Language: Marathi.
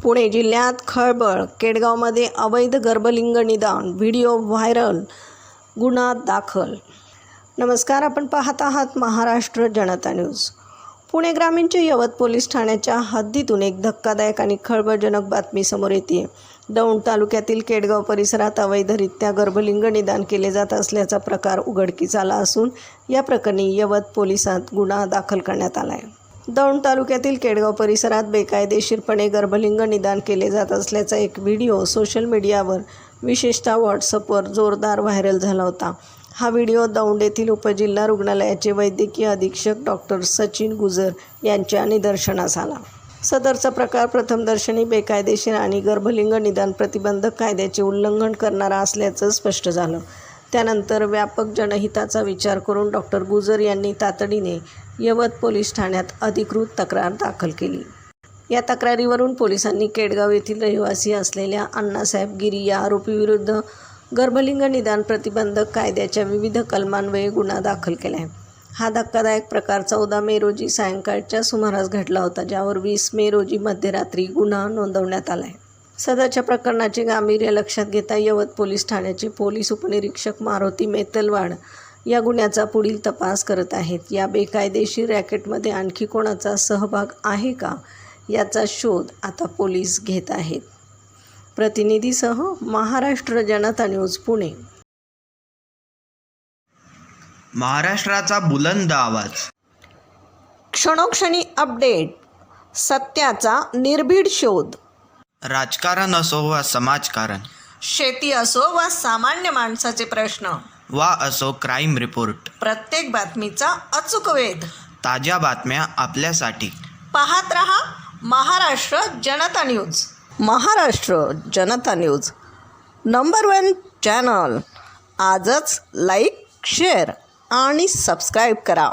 पुणे जिल्ह्यात खळबळ केडगावमध्ये अवैध गर्भलिंग निदान व्हिडिओ व्हायरल, गुन्हा दाखल। नमस्कार, आपण पाहत आहात महाराष्ट्र जनता न्यूज। पुणे ग्रामीणच्या यवत पोलीस ठाण्याच्या हद्दीतून एक धक्कादायक आणि खळबळजनक बातमी समोर येते। दौंड तालुक्यातील केडगाव परिसरात अवैधरित्या गर्भलिंग निदान केले जात असल्याचा प्रकार उघडकीस आला असून या प्रकरणी यवत पोलिसात गुन्हा दाखल करण्यात आला आहे। दौंड तालुक्यातील केडगाव परिसरात बेकायदेशीरपणे गर्भलिंग निदान केले जात असल्याचा एक व्हिडिओ सोशल मीडियावर विशेषतः व्हॉट्सअपवर जोरदार व्हायरल झाला होता। हा व्हिडिओ दौंड येथील उपजिल्हा रुग्णालयाचे वैद्यकीय अधीक्षक डॉक्टर सचिन गुजर यांच्या निदर्शनास आला। सदरचा प्रकार प्रथमदर्शनी बेकायदेशीर आणि गर्भलिंग निदान प्रतिबंधक कायद्याचे उल्लंघन करणारा असल्याचं स्पष्ट झालं। त्यानंतर व्यापक जनहिताचा विचार करून डॉक्टर गुजर यांनी तातडीने यवत पोलीस ठाण्यात अधिकृत तक्रार दाखल केली। या तक्रारीवरून पोलिसांनी केडगाव येथील रहिवासी असलेल्या अण्णासाहेब गिरी या आरोपीविरुद्ध गर्भलिंग निदान प्रतिबंधक कायद्याच्या विविध कलमान्वये गुन्हा दाखल केला आहे। हा धक्कादायक प्रकार 14 मे रोजी सायंकाळच्या सुमारास घडला होता, ज्यावर 20 मे रोजी मध्यरात्री गुन्हा नोंदवण्यात आला आहे। सदरच्या प्रकरणाचे गांभीर्य लक्षात घेता यवत पोलीस ठाण्याचे पोलीस उपनिरीक्षक मारुती मेतलवाड या गुन्ह्याचा पुढील तपास करत आहेत। या बेकायदेशीर रॅकेटमध्ये आणखी कोणाचा सहभाग आहे का याचा शोध आता पोलीस घेत आहेत। प्रतिनिधीसह महाराष्ट्र जनता न्यूज पुणे। महाराष्ट्राचा बुलंद आवाज, क्षणोक्षणी अपडेट, सत्याचा निर्भीड शोध। राजकारण असो वा समाजकारण, शेती असो वा सामान्य माणसाचे प्रश्न, वा असो क्राईम रिपोर्ट, प्रत्येक बातमीचा अचूक वेध। ताज्या बातम्या आपल्यासाठी पाहत रहा महाराष्ट्र जनता न्यूज। महाराष्ट्र जनता न्यूज नंबर 1 चॅनल। आजच लाईक, शेअर आणि सबस्क्राईब करा।